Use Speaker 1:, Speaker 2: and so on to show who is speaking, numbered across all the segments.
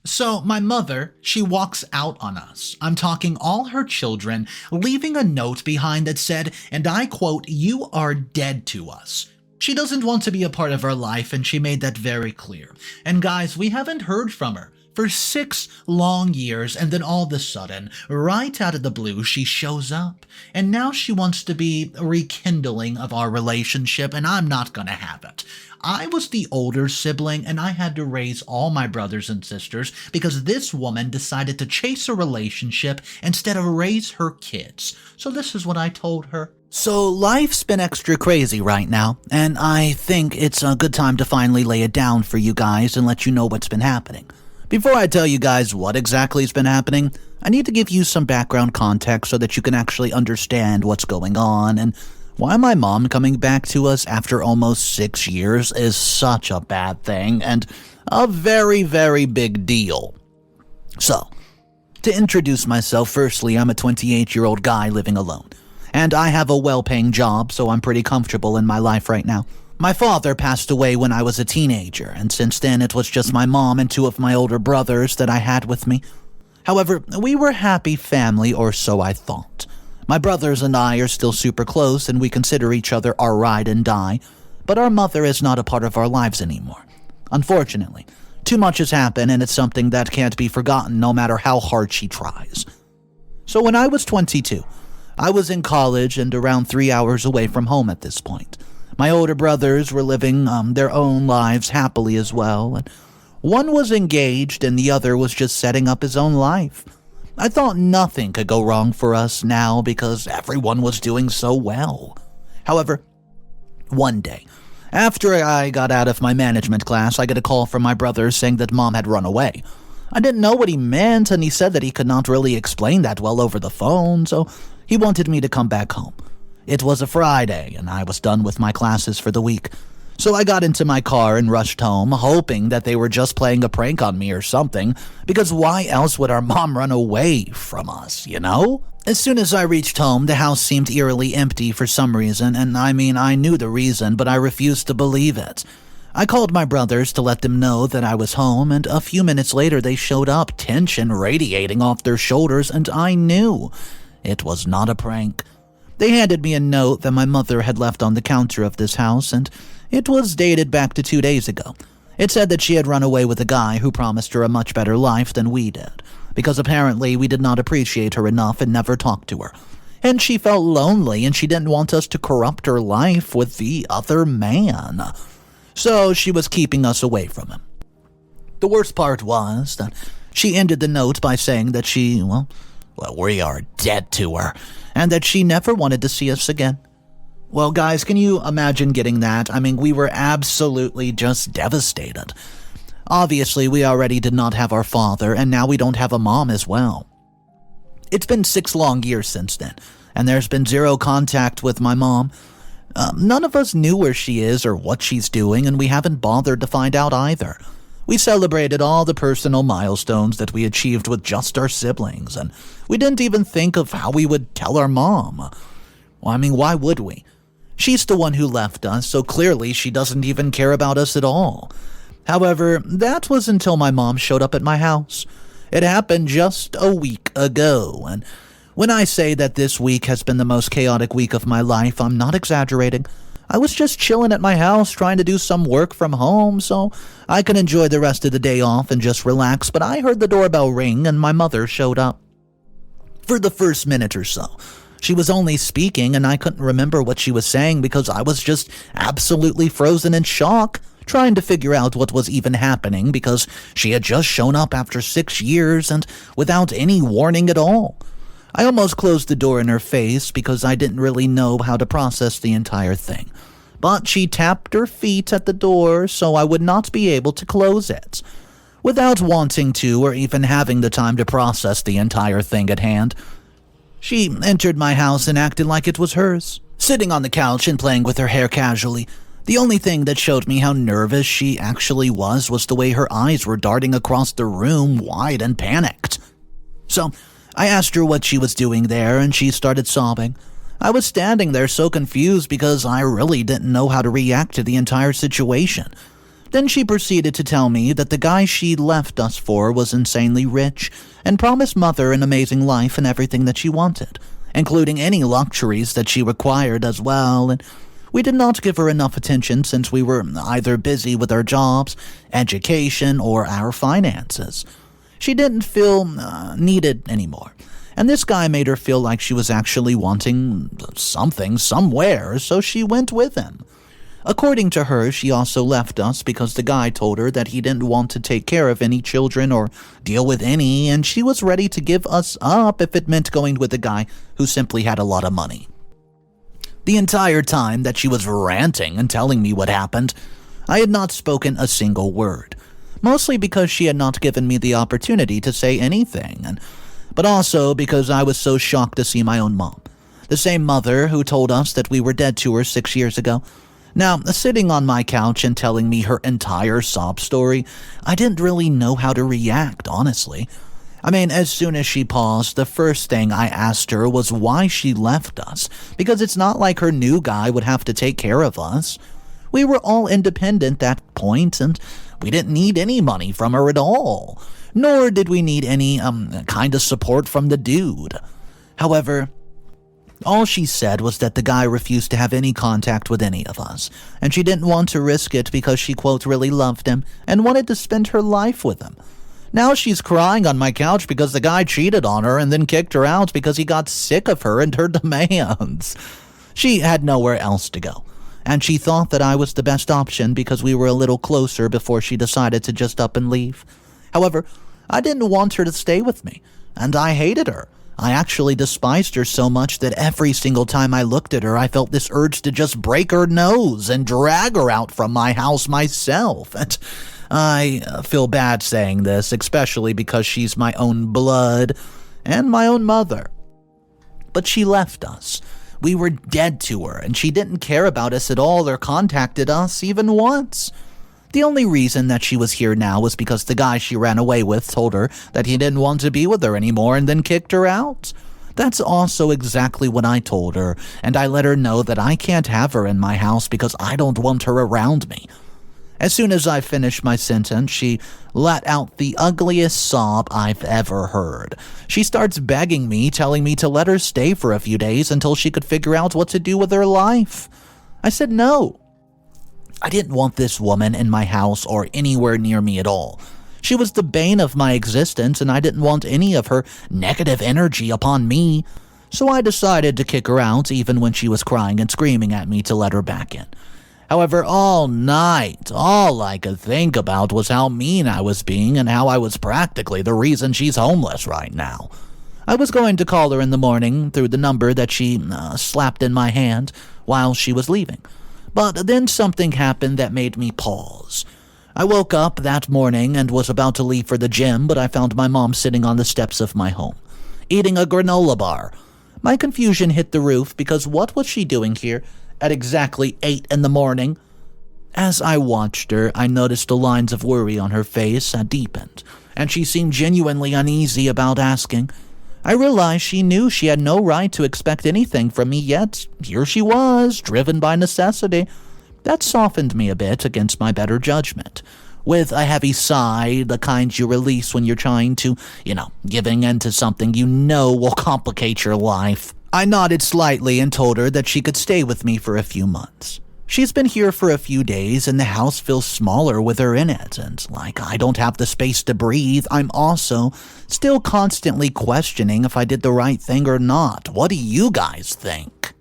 Speaker 1: So my mother, she walks out on us. I'm talking all her children, leaving a note behind that said, and I quote, "You are dead to us." She doesn't want to be a part of our life, and she made that very clear. And guys, we haven't heard from her for 6 long years, and then all of a sudden, right out of the blue, she shows up. And now she wants to be a rekindling of our relationship, and I'm not gonna have it. I was the older sibling, and I had to raise all my brothers and sisters because this woman decided to chase a relationship instead of raise her kids. So this is what I told her. So life's been extra crazy right now, and I think it's a good time to finally lay it down for you guys and let you know what's been happening. Before I tell you guys what exactly has been happening, I need to give you some background context so that you can actually understand what's going on and why my mom coming back to us after almost 6 years is such a bad thing and a very, very big deal. So, to introduce myself, firstly, I'm a 28-year-old guy living alone, and I have a well-paying job, so I'm pretty comfortable in my life right now. My father passed away when I was a teenager, and since then it was just my mom and 2 of my older brothers that I had with me. However, we were a happy family, or so I thought. My brothers and I are still super close, and we consider each other our ride and die, but our mother is not a part of our lives anymore. Unfortunately, too much has happened, and it's something that can't be forgotten no matter how hard she tries. So when I was 22, I was in college and around 3 hours away from home at this point. My older brothers were living their own lives happily as well, and one was engaged and the other was just setting up his own life. I thought nothing could go wrong for us now because everyone was doing so well. However, one day, after I got out of my management class, I get a call from my brother saying that mom had run away. I didn't know what he meant, and he said that he could not really explain that well over the phone, so he wanted me to come back home. It was a Friday, and I was done with my classes for the week. So I got into my car and rushed home, hoping that they were just playing a prank on me or something, because why else would our mom run away from us, you know? As soon as I reached home, the house seemed eerily empty for some reason, and I knew the reason, but I refused to believe it. I called my brothers to let them know that I was home, and a few minutes later they showed up, tension radiating off their shoulders, and I knew it was not a prank. They handed me a note that my mother had left on the counter of this house, and it was dated back to 2 days ago. It said that she had run away with a guy who promised her a much better life than we did, because apparently we did not appreciate her enough and never talked to her. And she felt lonely, and she didn't want us to corrupt her life with the other man. So she was keeping us away from him. The worst part was that she ended the note by saying that we are dead to her, and that she never wanted to see us again. Well, guys, can you imagine getting that? We were absolutely just devastated. Obviously, we already did not have our father, and now we don't have a mom as well. It's been 6 long years since then, and there's been 0 contact with my mom. None of us knew where she is or what she's doing, and we haven't bothered to find out either. We celebrated all the personal milestones that we achieved with just our siblings, and we didn't even think of how we would tell our mom. Why would we? She's the one who left us, so clearly she doesn't even care about us at all. However, that was until my mom showed up at my house. It happened just a week ago, and when I say that this week has been the most chaotic week of my life, I'm not exaggerating. I was just chilling at my house trying to do some work from home so I could enjoy the rest of the day off and just relax, but I heard the doorbell ring and my mother showed up. For the first minute or so, she was only speaking and I couldn't remember what she was saying because I was just absolutely frozen in shock, trying to figure out what was even happening because she had just shown up after 6 years and without any warning at all. I almost closed the door in her face because I didn't really know how to process the entire thing. But she tapped her feet at the door so I would not be able to close it. Without wanting to or even having the time to process the entire thing at hand, she entered my house and acted like it was hers, sitting on the couch and playing with her hair casually. The only thing that showed me how nervous she actually was the way her eyes were darting across the room, wide and panicked. So I asked her what she was doing there, and she started sobbing. I was standing there so confused because I really didn't know how to react to the entire situation. Then she proceeded to tell me that the guy she left us for was insanely rich and promised Mother an amazing life and everything that she wanted, including any luxuries that she required as well, and we did not give her enough attention since we were either busy with our jobs, education, or our finances. She didn't feel needed anymore, and this guy made her feel like she was actually wanting something somewhere, so she went with him. According to her, she also left us because the guy told her that he didn't want to take care of any children or deal with any, and she was ready to give us up if it meant going with a guy who simply had a lot of money. The entire time that she was ranting and telling me what happened, I had not spoken a single word, mostly because she had not given me the opportunity to say anything, but also because I was so shocked to see my own mom, the same mother who told us that we were dead to her 6 years ago. Now, sitting on my couch and telling me her entire sob story, I didn't really know how to react, honestly. I mean, as soon as she paused, the first thing I asked her was why she left us, because it's not like her new guy would have to take care of us. We were all independent at that point, and we didn't need any money from her at all, nor did we need any kind of support from the dude. However, all she said was that the guy refused to have any contact with any of us, and she didn't want to risk it because she, quote, really loved him and wanted to spend her life with him. Now she's crying on my couch because the guy cheated on her and then kicked her out because he got sick of her and her demands. She had nowhere else to go, and she thought that I was the best option because we were a little closer before she decided to just up and leave. However, I didn't want her to stay with me, and I hated her. I actually despised her so much that every single time I looked at her, I felt this urge to just break her nose and drag her out from my house myself. And I feel bad saying this, especially because she's my own blood and my own mother. But she left us. We were dead to her, and she didn't care about us at all or contacted us even once. The only reason that she was here now was because the guy she ran away with told her that he didn't want to be with her anymore and then kicked her out. That's also exactly what I told her, and I let her know that I can't have her in my house because I don't want her around me. As soon as I finished my sentence, she let out the ugliest sob I've ever heard. She starts begging me, telling me to let her stay for a few days until she could figure out what to do with her life. I said no. I didn't want this woman in my house or anywhere near me at all. She was the bane of my existence, and I didn't want any of her negative energy upon me. So I decided to kick her out even when she was crying and screaming at me to let her back in. However, all night, all I could think about was how mean I was being and how I was practically the reason she's homeless right now. I was going to call her in the morning through the number that she slapped in my hand while she was leaving. But then something happened that made me pause. I woke up that morning and was about to leave for the gym, but I found my mom sitting on the steps of my home, eating a granola bar. My confusion hit the roof because what was she doing here at exactly 8 in the morning? As I watched her, I noticed the lines of worry on her face had deepened, and she seemed genuinely uneasy about asking. I realized she knew she had no right to expect anything from me, yet here she was, driven by necessity. That softened me a bit against my better judgment. With a heavy sigh, the kind you release when you're trying to, giving in to something you know will complicate your life, I nodded slightly and told her that she could stay with me for a few months. She's been here for a few days and the house feels smaller with her in it, and like I don't have the space to breathe, I'm also still constantly questioning if I did the right thing or not. What do you guys think?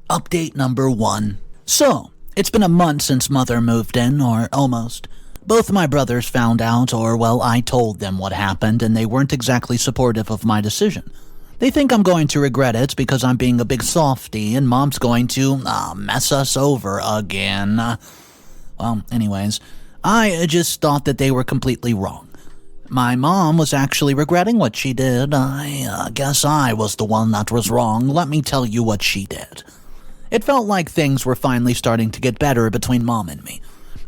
Speaker 1: Update number 1. So, it's been a month since Mother moved in, or almost. Both my brothers found out, or well, I told them what happened, and they weren't exactly supportive of my decision. They think I'm going to regret it because I'm being a big softie and Mom's going to mess us over again. Well, anyways, I just thought that they were completely wrong. My mom was actually regretting what she did. I guess I was the one that was wrong. Let me tell you what she did. It felt like things were finally starting to get better between Mom and me.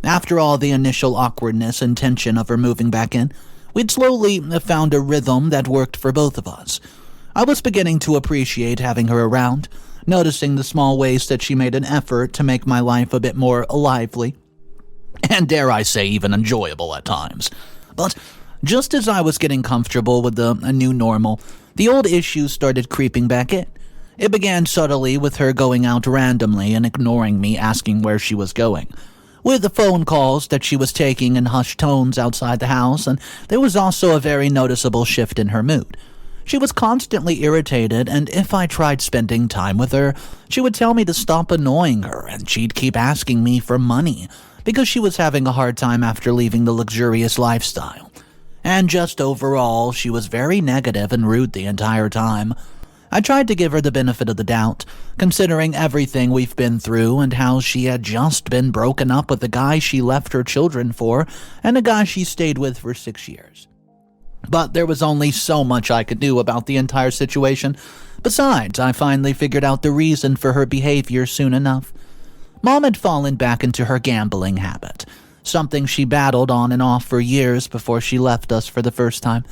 Speaker 1: After all the initial awkwardness and tension of her moving back in, we'd slowly found a rhythm that worked for both of us. I was beginning to appreciate having her around, noticing the small ways that she made an effort to make my life a bit more lively. and dare I say even enjoyable at times. But just as I was getting comfortable with the new normal, the old issues started creeping back in. It began subtly with her going out randomly and ignoring me asking where she was going, with the phone calls that she was taking in hushed tones outside the house, and there was also a very noticeable shift in her mood. She was constantly irritated, and if I tried spending time with her, she would tell me to stop annoying her, and she'd keep asking me for money, because she was having a hard time after leaving the luxurious lifestyle. And just overall, she was very negative and rude the entire time. I tried to give her the benefit of the doubt, considering everything we've been through and how she had just been broken up with the guy she left her children for and a guy she stayed with for 6 years. But there was only so much I could do about the entire situation. Besides, I finally figured out the reason for her behavior soon enough. Mom had fallen back into her gambling habit, something she battled on and off for years before she left us for the first time.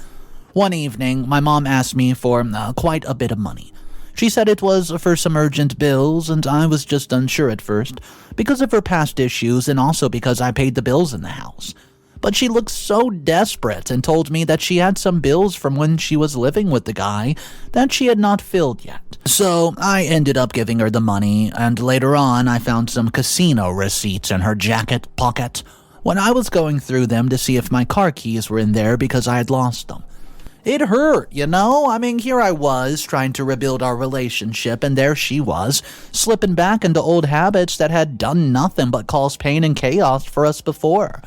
Speaker 1: One evening, my mom asked me for quite a bit of money. She said it was for some urgent bills, and I was just unsure at first, because of her past issues and also because I paid the bills in the house. But she looked so desperate and told me that she had some bills from when she was living with the guy that she had not filled yet. So I ended up giving her the money, and later on I found some casino receipts in her jacket pocket when I was going through them to see if my car keys were in there because I had lost them. It hurt, you know? I mean, here I was trying to rebuild our relationship, and there she was, slipping back into old habits that had done nothing but cause pain and chaos for us before.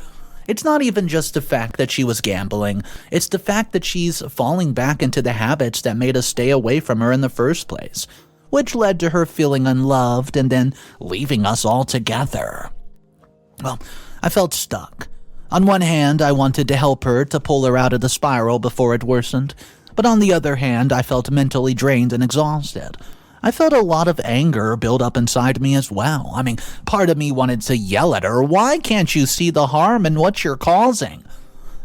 Speaker 1: It's not even just the fact that she was gambling. It's the fact that she's falling back into the habits that made us stay away from her in the first place, which led to her feeling unloved and then leaving us altogether. Well, I felt stuck. On one hand, I wanted to help her to pull her out of the spiral before it worsened, but on the other hand, I felt mentally drained and exhausted. I felt a lot of anger build up inside me as well. I mean, part of me wanted to yell at her, "Why can't you see the harm in what you're causing?"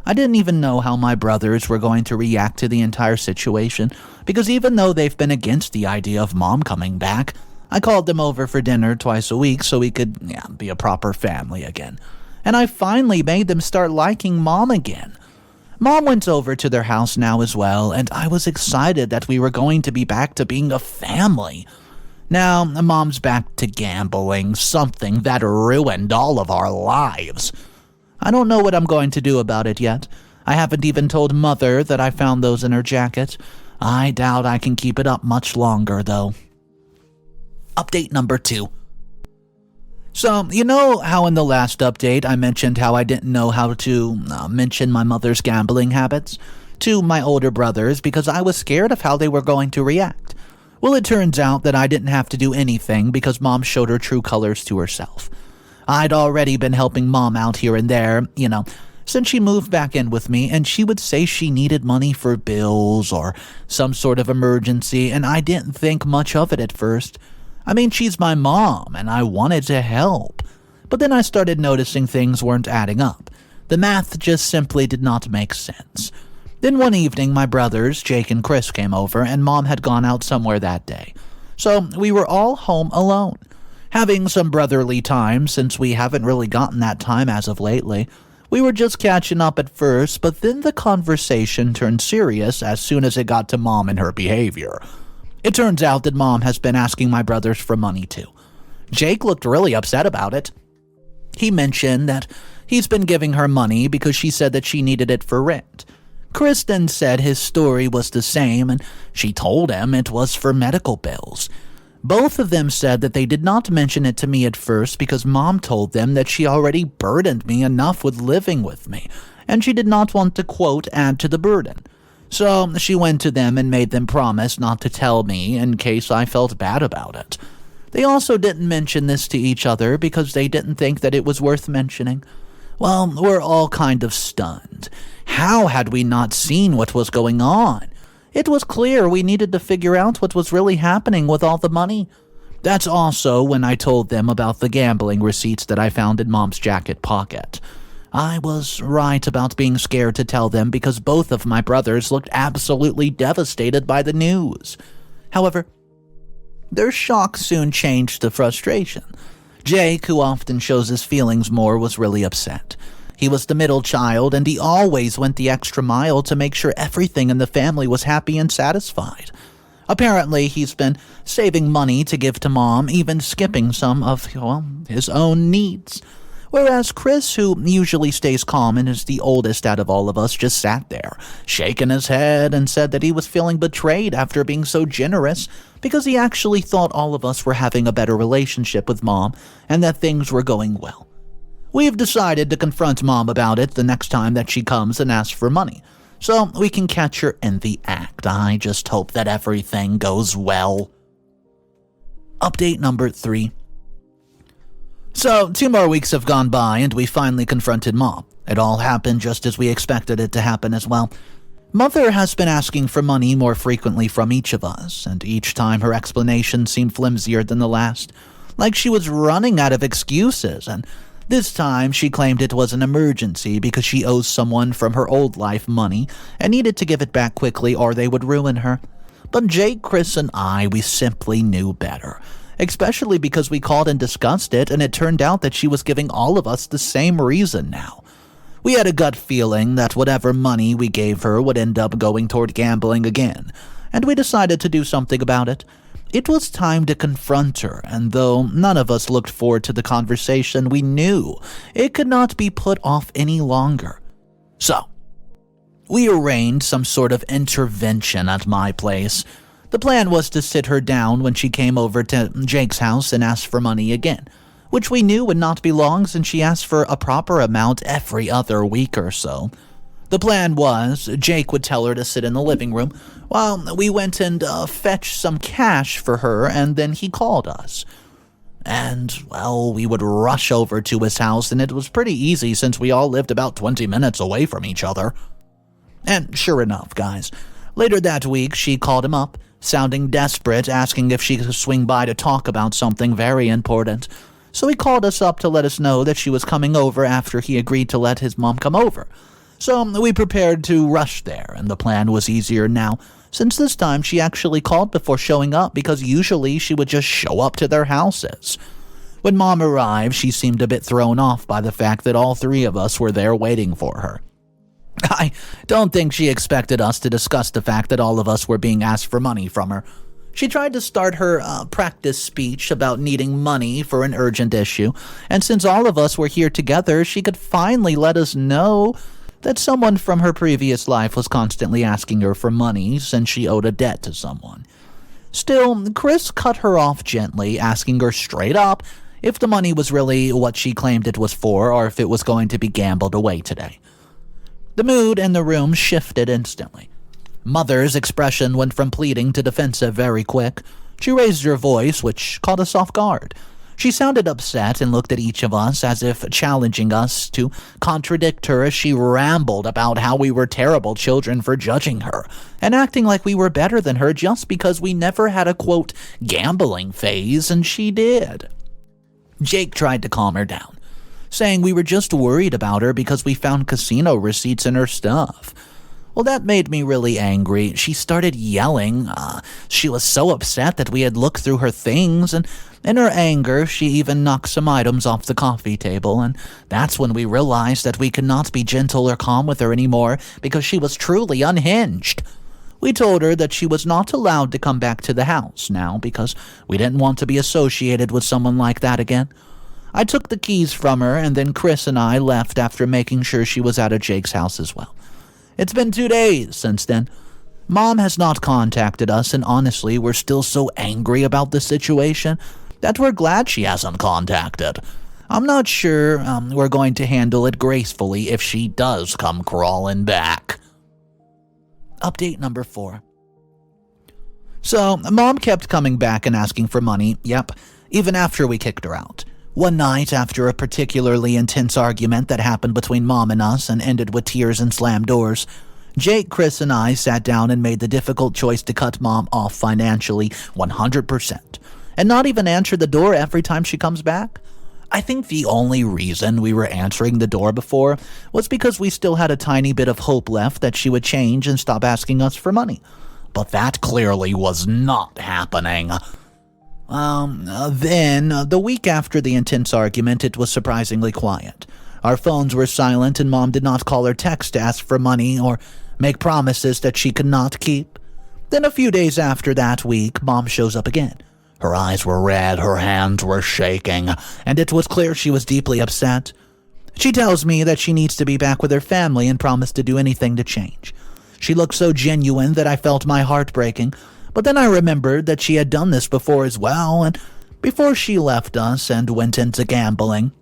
Speaker 1: I didn't even know how my brothers were going to react to the entire situation, because even though they've been against the idea of Mom coming back, I called them over for dinner twice a week so we could be a proper family again. And I finally made them start liking Mom again. Mom went over to their house now as well, and I was excited that we were going to be back to being a family. Now, Mom's back to gambling, something that ruined all of our lives. I don't know what I'm going to do about it yet. I haven't even told Mother that I found those in her jacket. I doubt I can keep it up much longer, though. Update number 2. So, you know how in the last update I mentioned how I didn't know how to mention my mother's gambling habits to my older brothers because I was scared of how they were going to react? Well, it turns out that I didn't have to do anything because Mom showed her true colors to herself. I'd already been helping Mom out here and there, since she moved back in with me, and she would say she needed money for bills or some sort of emergency, and I didn't think much of it at first. I mean, she's my mom, and I wanted to help. But then I started noticing things weren't adding up. The math just simply did not make sense. Then one evening, my brothers, Jake and Chris, came over, and Mom had gone out somewhere that day. So we were all home alone, having some brotherly time since we haven't really gotten that time as of lately. We were just catching up at first, but then the conversation turned serious as soon as it got to Mom and her behavior. It turns out that Mom has been asking my brothers for money too. Jake looked really upset about it. He mentioned that he's been giving her money because she said that she needed it for rent. Kristen said his story was the same, and she told him it was for medical bills. Both of them said that they did not mention it to me at first because Mom told them that she already burdened me enough with living with me, and she did not want to, quote, add to the burden. So she went to them and made them promise not to tell me in case I felt bad about it. They also didn't mention this to each other because they didn't think that it was worth mentioning. Well, we're all kind of stunned. How had we not seen what was going on? It was clear we needed to figure out what was really happening with all the money. That's also when I told them about the gambling receipts that I found in Mom's jacket pocket. I was right about being scared to tell them because both of my brothers looked absolutely devastated by the news. However, their shock soon changed to frustration. Jake, who often shows his feelings more, was really upset. He was the middle child, and he always went the extra mile to make sure everything in the family was happy and satisfied. Apparently, he's been saving money to give to Mom, even skipping some of, his own needs. Whereas Chris, who usually stays calm and is the oldest out of all of us, just sat there, shaking his head, and said that he was feeling betrayed after being so generous because he actually thought all of us were having a better relationship with Mom and that things were going well. We've decided to confront Mom about it the next time that she comes and asks for money, so we can catch her in the act. I just hope that everything goes well. Update number 3. So, 2 more weeks have gone by and we finally confronted Mom. It all happened just as we expected it to happen as well. Mother has been asking for money more frequently from each of us, and each time her explanation seemed flimsier than the last, like she was running out of excuses, and this time she claimed it was an emergency because she owes someone from her old life money and needed to give it back quickly or they would ruin her. But Jake, Chris, and I, we simply knew better. Especially because we called and discussed it, and it turned out that she was giving all of us the same reason now. We had a gut feeling that whatever money we gave her would end up going toward gambling again, and we decided to do something about it. It was time to confront her, and though none of us looked forward to the conversation, we knew it could not be put off any longer. So, we arranged some sort of intervention at my place. The plan was to sit her down when she came over to Jake's house and ask for money again, which we knew would not be long since she asked for a proper amount every other week or so. The plan was Jake would tell her to sit in the living room while we went and fetched some cash for her, and then he called us. And, we would rush over to his house, and it was pretty easy since we all lived about 20 minutes away from each other. And sure enough, guys, later that week she called him up, sounding desperate, asking if she could swing by to talk about something very important. So he called us up to let us know that she was coming over after he agreed to let his mom come over. So we prepared to rush there, and the plan was easier now, since this time she actually called before showing up because usually she would just show up to their houses. When Mom arrived, she seemed a bit thrown off by the fact that all 3 of us were there waiting for her. I don't think she expected us to discuss the fact that all of us were being asked for money from her. She tried to start her practice speech about needing money for an urgent issue, and since all of us were here together, she could finally let us know that someone from her previous life was constantly asking her for money since she owed a debt to someone. Still, Chris cut her off gently, asking her straight up if the money was really what she claimed it was for or if it was going to be gambled away today. The mood in the room shifted instantly. Mother's expression went from pleading to defensive very quick. She raised her voice, which caught us off guard. She sounded upset and looked at each of us as if challenging us to contradict her as she rambled about how we were terrible children for judging her and acting like we were better than her just because we never had a, quote, gambling phase, and she did. Jake tried to calm her down, saying we were just worried about her because we found casino receipts in her stuff. Well, that made me really angry. She started yelling. She was so upset that we had looked through her things, and in her anger, she even knocked some items off the coffee table, and that's when we realized that we could not be gentle or calm with her anymore because she was truly unhinged. We told her that she was not allowed to come back to the house now because we didn't want to be associated with someone like that again. I took the keys from her, and then Chris and I left after making sure she was out of Jake's house as well. It's been 2 days since then. Mom has not contacted us, and honestly, we're still so angry about the situation that we're glad she hasn't contacted. I'm not sure we're going to handle it gracefully if she does come crawling back. Update number 4. So, Mom kept coming back and asking for money, even after we kicked her out. One night, after a particularly intense argument that happened between Mom and us and ended with tears and slammed doors, Jake, Chris, and I sat down and made the difficult choice to cut Mom off financially 100%, and not even answer the door every time she comes back. I think the only reason we were answering the door before was because we still had a tiny bit of hope left that she would change and stop asking us for money. But that clearly was not happening. The week after the intense argument, it was surprisingly quiet. Our phones were silent, and Mom did not call or text to ask for money or make promises that she could not keep. Then a few days after that week, Mom shows up again. Her eyes were red, her hands were shaking, and it was clear she was deeply upset. She tells me that she needs to be back with her family and promised to do anything to change. She looked so genuine that I felt my heart breaking, but then I remembered that she had done this before as well, and before she left us and went into gambling,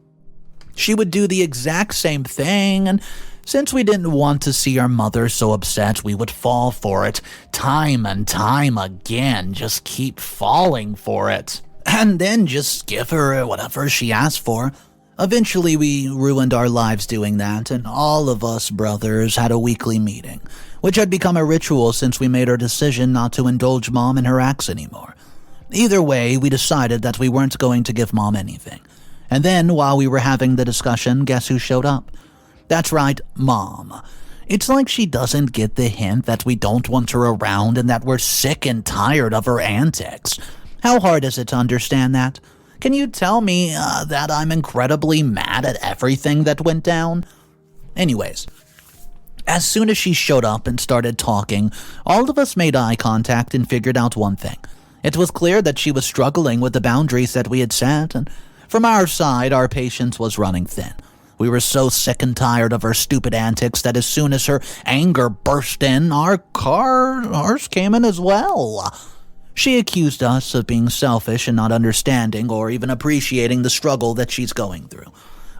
Speaker 1: she would do the exact same thing, and since we didn't want to see our mother so upset, we would fall for it time and time again, just keep falling for it, and then just give her whatever she asked for. Eventually, we ruined our lives doing that, and all of us brothers had a weekly meeting, which had become a ritual since we made our decision not to indulge Mom in her acts anymore. Either way, we decided that we weren't going to give Mom anything. And then, while we were having the discussion, guess who showed up? That's right, Mom. It's like she doesn't get the hint that we don't want her around and that we're sick and tired of her antics. How hard is it to understand that? Can you tell me that I'm incredibly mad at everything that went down? Anyways, as soon as she showed up and started talking, all of us made eye contact and figured out one thing. It was clear that she was struggling with the boundaries that we had set, and from our side, our patience was running thin. We were so sick and tired of her stupid antics that as soon as her anger burst in, ours came in as well. She accused us of being selfish and not understanding or even appreciating the struggle that she's going through.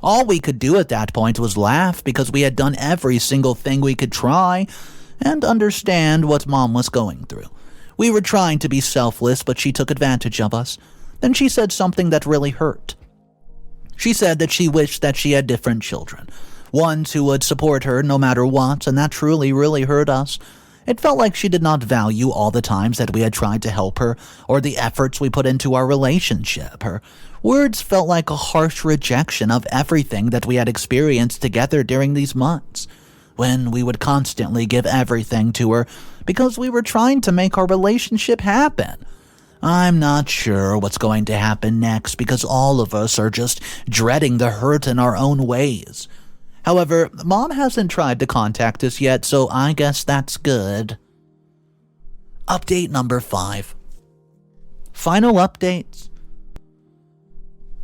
Speaker 1: All we could do at that point was laugh because we had done every single thing we could try and understand what Mom was going through. We were trying to be selfless, but she took advantage of us. Then she said something that really hurt. She said that she wished that she had different children, ones who would support her no matter what, and that truly, really hurt us. It felt like she did not value all the times that we had tried to help her or the efforts we put into our relationship. Her words felt like a harsh rejection of everything that we had experienced together during these months, when we would constantly give everything to her because we were trying to make our relationship happen. I'm not sure what's going to happen next because all of us are just dreading the hurt in our own ways. However, Mom hasn't tried to contact us yet, so I guess that's good. Update number 5. Final updates.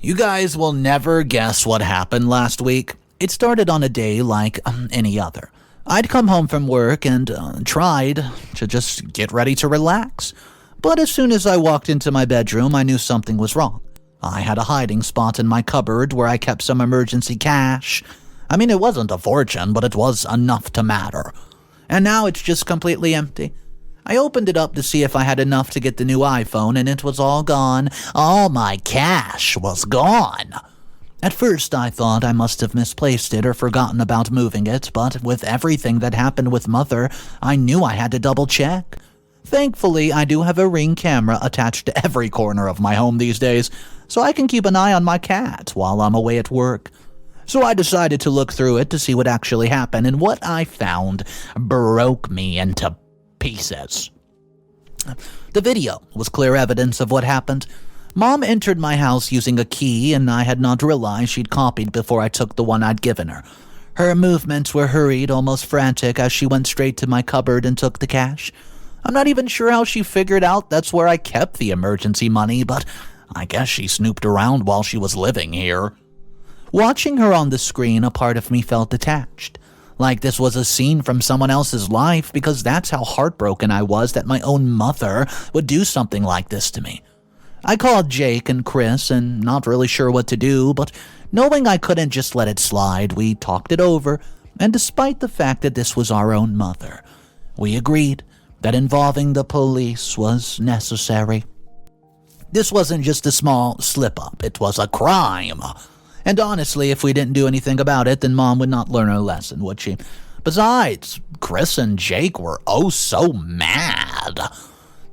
Speaker 1: You guys will never guess what happened last week. It started on a day like any other. I'd come home from work and tried to just get ready to relax. But as soon as I walked into my bedroom, I knew something was wrong. I had a hiding spot in my cupboard where I kept some emergency cash. I mean, it wasn't a fortune, but it was enough to matter. And now it's just completely empty. I opened it up to see if I had enough to get the new iPhone, and it was all gone. All my cash was gone. At first, I thought I must have misplaced it or forgotten about moving it, but with everything that happened with Mother, I knew I had to double-check. Thankfully, I do have a Ring camera attached to every corner of my home these days, so I can keep an eye on my cat while I'm away at work. So I decided to look through it to see what actually happened, and what I found broke me into pieces. The video was clear evidence of what happened. Mom entered my house using a key, and I had not realized she'd copied before I took the one I'd given her. Her movements were hurried, almost frantic, as she went straight to my cupboard and took the cash. I'm not even sure how she figured out that's where I kept the emergency money, but I guess she snooped around while she was living here. Watching her on the screen, a part of me felt detached, like this was a scene from someone else's life, because that's how heartbroken I was that my own mother would do something like this to me. I called Jake and Chris, and not really sure what to do, but knowing I couldn't just let it slide, we talked it over, and despite the fact that this was our own mother, we agreed that involving the police was necessary. This wasn't just a small slip-up, it was a crime. And honestly, if we didn't do anything about it, then Mom would not learn her lesson, would she? Besides, Chris and Jake were oh so mad.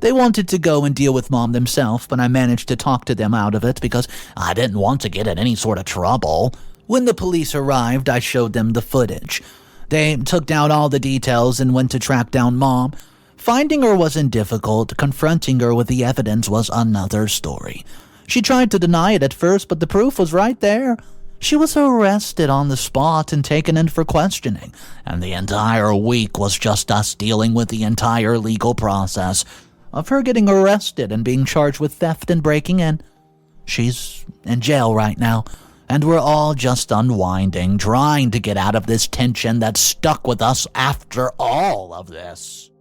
Speaker 1: They wanted to go and deal with Mom themselves, but I managed to talk to them out of it because I didn't want to get in any sort of trouble. When the police arrived, I showed them the footage. They took down all the details and went to track down Mom. Finding her wasn't difficult, confronting her with the evidence was another story. She tried to deny it at first, but the proof was right there. She was arrested on the spot and taken in for questioning, and the entire week was just us dealing with the entire legal process of her getting arrested and being charged with theft and breaking in. She's in jail right now, and we're all just unwinding, trying to get out of this tension that's stuck with us after all of this.